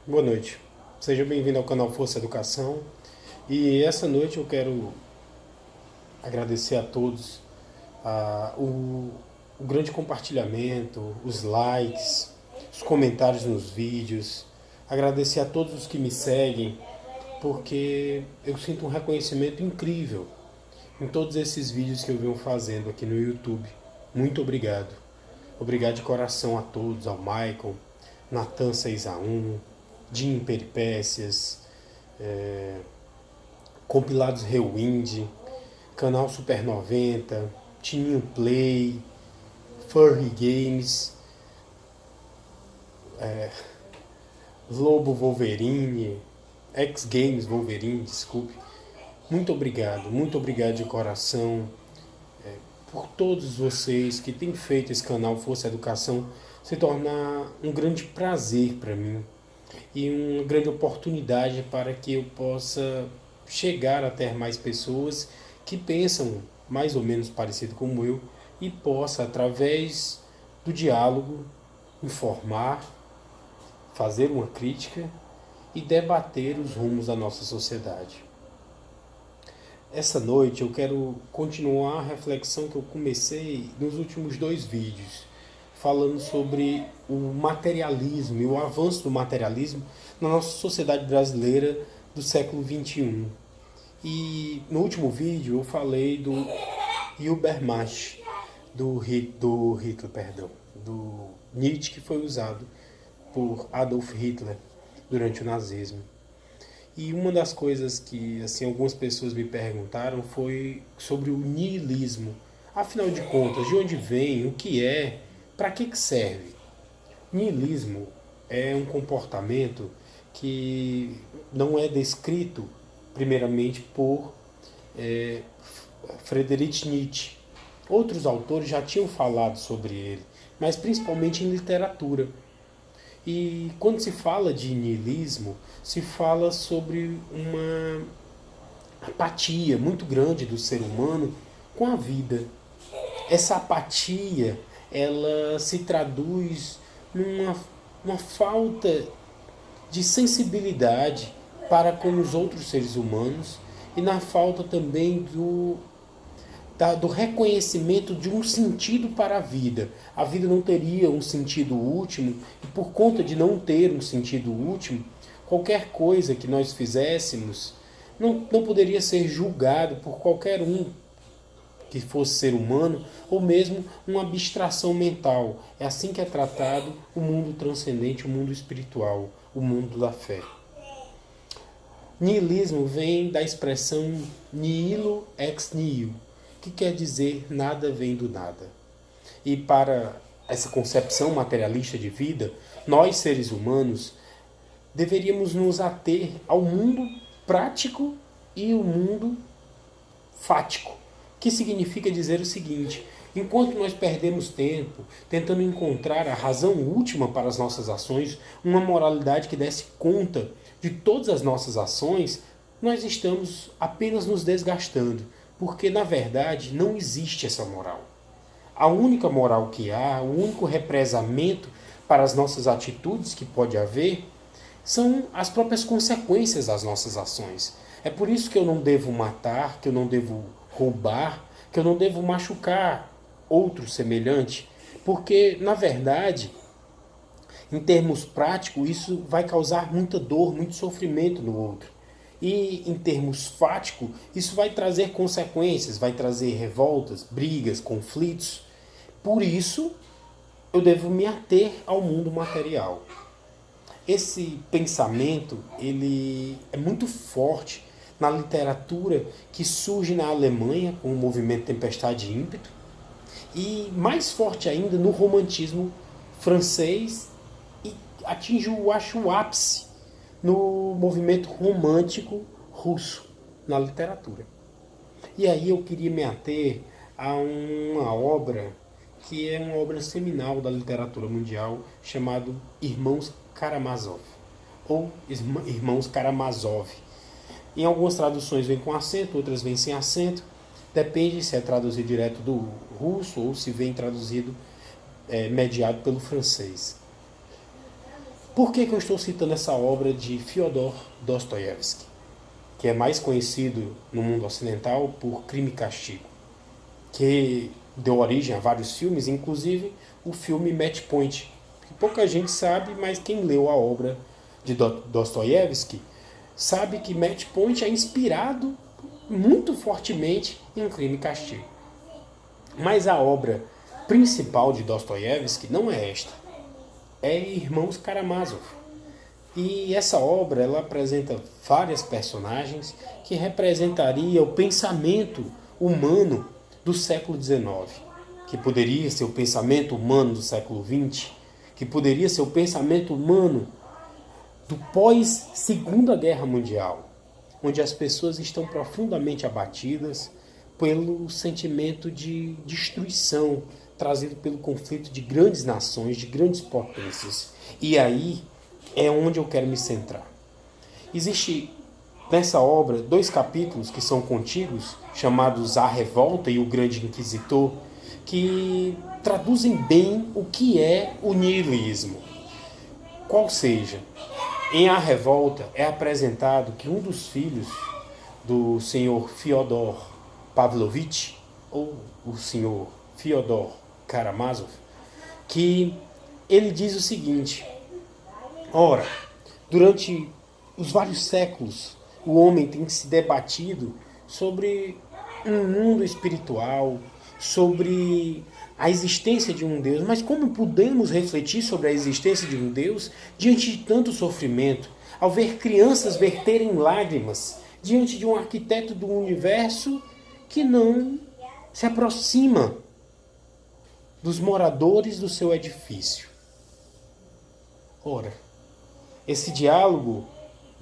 Boa noite. Seja bem-vindo ao canal Força Educação. E essa noite eu quero agradecer a todos o grande compartilhamento, os likes, os comentários nos vídeos. Agradecer a todos os que me seguem, porque eu sinto um reconhecimento incrível em todos esses vídeos que eu venho fazendo aqui no YouTube. Muito obrigado. Obrigado de coração a todos, ao Michael, Natan 6x1, Jim Peripécias, Compilados Rewind, Canal Super 90, Tininho Play, Furry Games, Lobo Wolverine, X Games Wolverine, desculpe. Muito obrigado de coração por todos vocês que têm feito esse canal Força Educação se tornar um grande prazer para mim e uma grande oportunidade para que eu possa chegar até mais pessoas que pensam mais ou menos parecido como eu e possa, através do diálogo, informar, fazer uma crítica e debater os rumos da nossa sociedade. Essa noite eu quero continuar a reflexão que eu comecei nos últimos 2 vídeos, falando sobre o materialismo e o avanço do materialismo na nossa sociedade brasileira do século XXI. E no último vídeo eu falei do Übermensch, do Nietzsche, que foi usado por Adolf Hitler durante o nazismo. E uma das coisas que algumas pessoas me perguntaram foi sobre o niilismo. Afinal de contas, de onde vem, o que é, para que serve? Niilismo é um comportamento que não é descrito primeiramente por Friedrich Nietzsche. Outros autores já tinham falado sobre ele, mas principalmente em literatura. E quando se fala de niilismo, se fala sobre uma apatia muito grande do ser humano com a vida. Essa apatia, ela se traduz numa falta de sensibilidade para com os outros seres humanos e na falta também do reconhecimento de um sentido para a vida. A vida não teria um sentido último e por conta de não ter um sentido último, qualquer coisa que nós fizéssemos não poderia ser julgado por qualquer um que fosse ser humano ou mesmo uma abstração mental. É assim que é tratado o mundo transcendente, o mundo espiritual, o mundo da fé. Niilismo vem da expressão nihilo ex nihilo, que quer dizer nada vem do nada. E para essa concepção materialista de vida, nós seres humanos deveríamos nos ater ao mundo prático e o mundo fático, que significa dizer o seguinte: enquanto nós perdemos tempo tentando encontrar a razão última para as nossas ações, uma moralidade que desse conta de todas as nossas ações, nós estamos apenas nos desgastando, porque na verdade não existe essa moral. A única moral que há, o único represamento para as nossas atitudes que pode haver, são as próprias consequências das nossas ações. É por isso que eu não devo matar, que eu não devo roubar, que eu não devo machucar outro semelhante, porque na verdade, em termos práticos, isso vai causar muita dor, muito sofrimento no outro. E em termos fáticos, isso vai trazer consequências, vai trazer revoltas, brigas, conflitos. Por isso, eu devo me ater ao mundo material. Esse pensamento, ele é muito forte na literatura que surge na Alemanha com o movimento Tempestade e Ímpeto, e mais forte ainda no romantismo francês, e atinge, eu acho, o ápice no movimento romântico russo na literatura. E aí eu queria me ater a uma obra que é uma obra seminal da literatura mundial, chamado Irmãos Karamazov, ou Irmãos Karamazov. Em algumas traduções vem com acento, outras vem sem acento, depende se é traduzido direto do russo ou se vem traduzido mediado pelo francês. Por que eu estou citando essa obra de Fyodor Dostoiévski, que é mais conhecido no mundo ocidental por Crime e Castigo, que deu origem a vários filmes, inclusive o filme Match Point, que pouca gente sabe, mas quem leu a obra de Dostoiévski sabe que Match Point é inspirado muito fortemente em Crime e Castigo. Mas a obra principal de Dostoiévski não é esta, é Irmãos Karamazov. E essa obra ela apresenta várias personagens que representaria o pensamento humano do século XIX, que poderia ser o pensamento humano do século XX, que poderia ser o pensamento humano do pós-Segunda Guerra Mundial, onde as pessoas estão profundamente abatidas pelo sentimento de destruição trazido pelo conflito de grandes nações, de grandes potências. E aí é onde eu quero me centrar. Existe nessa obra 2 capítulos que são contíguos, chamados A Revolta e o Grande Inquisitor, que traduzem bem o que é o niilismo. Qual seja, em A Revolta é apresentado que um dos filhos do senhor Fyodor Pavlovich, ou o senhor Fyodor Karamazov, que ele diz o seguinte: ora, durante os vários séculos, o homem tem se debatido sobre um mundo espiritual, sobre a existência de um Deus, mas como podemos refletir sobre a existência de um Deus diante de tanto sofrimento, ao ver crianças verterem lágrimas diante de um arquiteto do universo que não se aproxima dos moradores do seu edifício? Ora, esse diálogo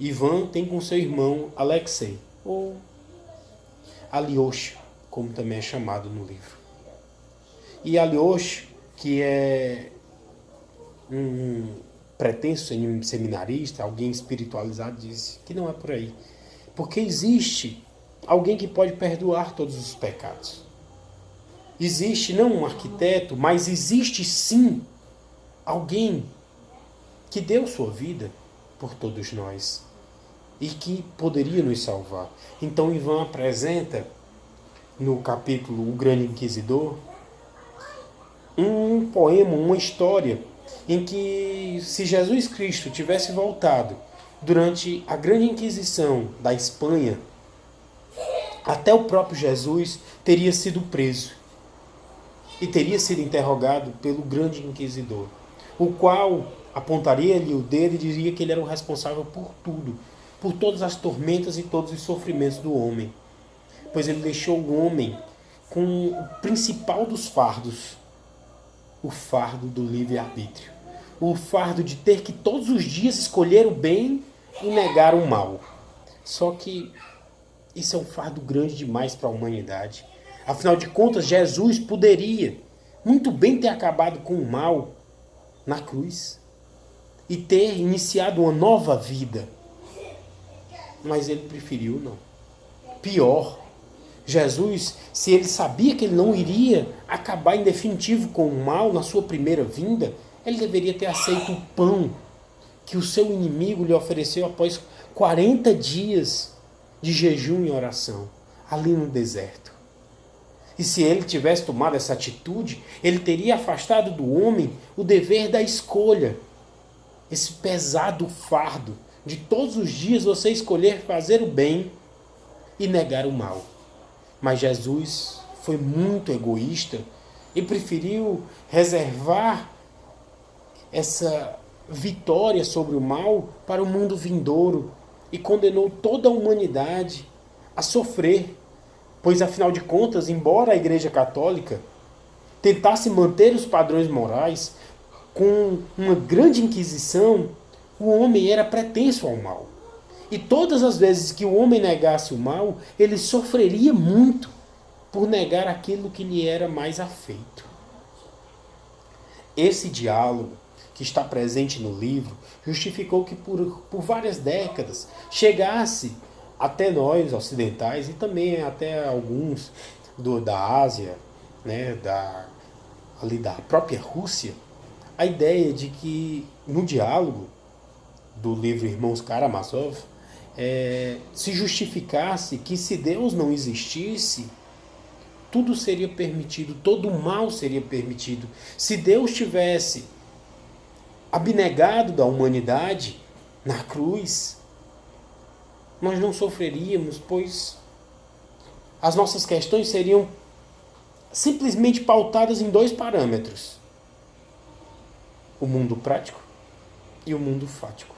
Ivan tem com seu irmão Alexei, ou Alyosha, como também é chamado no livro. E Alyosha, que é um pretenso seminarista, alguém espiritualizado, diz que não é por aí. Porque existe alguém que pode perdoar todos os pecados. Existe não um arquiteto, mas existe sim alguém que deu sua vida por todos nós e que poderia nos salvar. Então Ivan apresenta no capítulo O Grande Inquisidor um poema, uma história em que, se Jesus Cristo tivesse voltado durante a Grande Inquisição da Espanha, até o próprio Jesus teria sido preso e teria sido interrogado pelo Grande Inquisidor, o qual apontaria-lhe o dedo e diria que ele era o responsável por tudo, por todas as tormentas e todos os sofrimentos do homem, pois ele deixou o homem com o principal dos fardos, o fardo do livre-arbítrio, o fardo de ter que todos os dias escolher o bem e negar o mal. Só que isso é um fardo grande demais para a humanidade. Afinal de contas, Jesus poderia muito bem ter acabado com o mal na cruz e ter iniciado uma nova vida. Mas ele preferiu não. Pior, Jesus, se ele sabia que ele não iria acabar em definitivo com o mal na sua primeira vinda, ele deveria ter aceito o pão que o seu inimigo lhe ofereceu após 40 dias de jejum e oração, ali no deserto. E se ele tivesse tomado essa atitude, ele teria afastado do homem o dever da escolha, esse pesado fardo de todos os dias você escolher fazer o bem e negar o mal. Mas Jesus foi muito egoísta e preferiu reservar essa vitória sobre o mal para o mundo vindouro e condenou toda a humanidade a sofrer, pois afinal de contas, embora a Igreja Católica tentasse manter os padrões morais, com uma grande inquisição, o homem era pretenso ao mal. E todas as vezes que o homem negasse o mal, ele sofreria muito por negar aquilo que lhe era mais afeito. Esse diálogo que está presente no livro justificou que por várias décadas chegasse até nós ocidentais e também até alguns da Ásia, né, ali da própria Rússia, a ideia de que no diálogo do livro Irmãos Karamazov, se justificasse que se Deus não existisse, tudo seria permitido, todo o mal seria permitido. Se Deus tivesse abnegado da humanidade na cruz, nós não sofreríamos, pois as nossas questões seriam simplesmente pautadas em 2 parâmetros: o mundo prático e o mundo fático.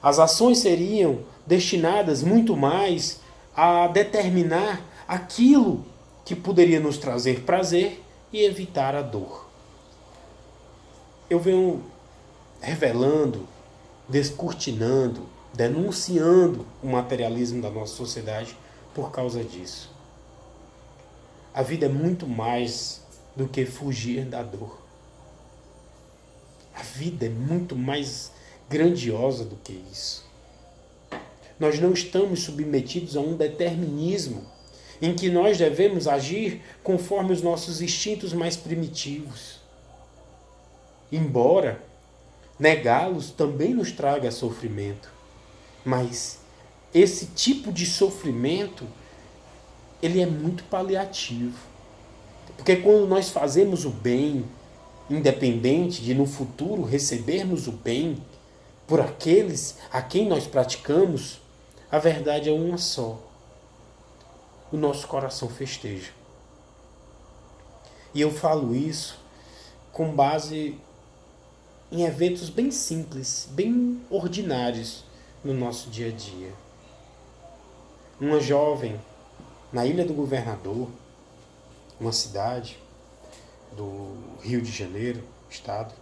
As ações seriam destinadas muito mais a determinar aquilo que poderia nos trazer prazer e evitar a dor. Eu venho revelando, descortinando, denunciando o materialismo da nossa sociedade por causa disso. A vida é muito mais do que fugir da dor. A vida é muito mais grandiosa do que isso. Nós não estamos submetidos a um determinismo em que nós devemos agir conforme os nossos instintos mais primitivos. Embora negá-los também nos traga sofrimento, mas esse tipo de sofrimento, ele é muito paliativo. Porque quando nós fazemos o bem, independente de no futuro recebermos o bem por aqueles a quem nós praticamos, a verdade é uma só: o nosso coração festeja. E eu falo isso com base em eventos bem simples, bem ordinários no nosso dia a dia. Uma jovem na Ilha do Governador, uma cidade do Rio de Janeiro, estado,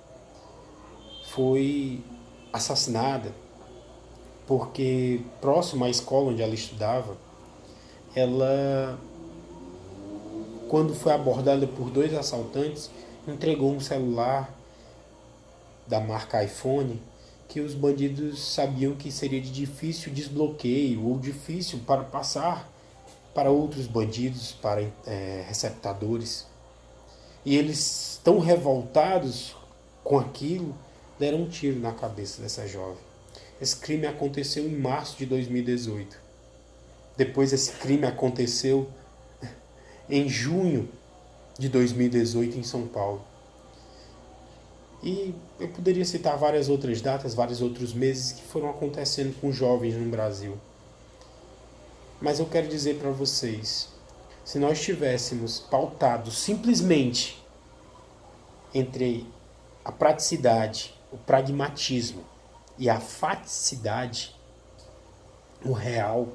foi assassinada porque próximo à escola onde ela estudava, ela, quando foi abordada por 2 assaltantes, entregou um celular da marca iPhone que os bandidos sabiam que seria de difícil desbloqueio ou difícil para passar para outros bandidos, para receptadores. E eles, tão revoltados com aquilo, deram um tiro na cabeça dessa jovem. Esse crime aconteceu em março de 2018. Depois esse crime aconteceu em junho de 2018 em São Paulo. E eu poderia citar várias outras datas, vários outros meses que foram acontecendo com jovens no Brasil. Mas eu quero dizer para vocês, se nós estivéssemos pautados simplesmente entre a praticidade, o pragmatismo e a faticidade, o real,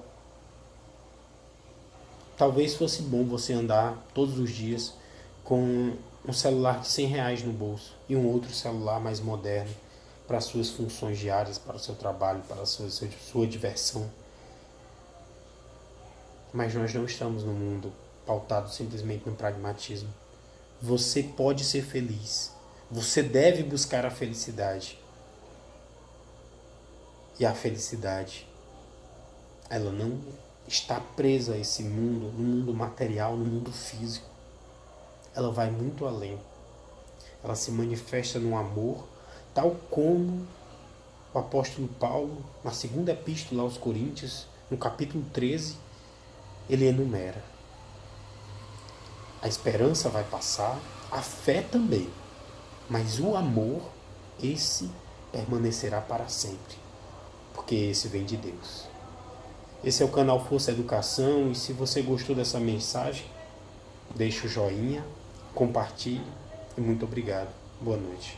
talvez fosse bom você andar todos os dias com um celular de R$100 no bolso e um outro celular mais moderno para as suas funções diárias, para o seu trabalho, para a sua diversão. Mas nós não estamos num mundo pautado simplesmente no pragmatismo. Você pode ser feliz. Você deve buscar a felicidade. E a felicidade, ela não está presa a esse mundo, no mundo material, no mundo físico. Ela vai muito além. Ela se manifesta no amor, tal como o apóstolo Paulo, na 2ª epístola aos Coríntios, no capítulo 13, ele enumera. A esperança vai passar, a fé também, mas o amor, esse permanecerá para sempre, porque esse vem de Deus. Esse é o canal Força Educação, e se você gostou dessa mensagem, deixe o joinha, compartilhe e muito obrigado. Boa noite.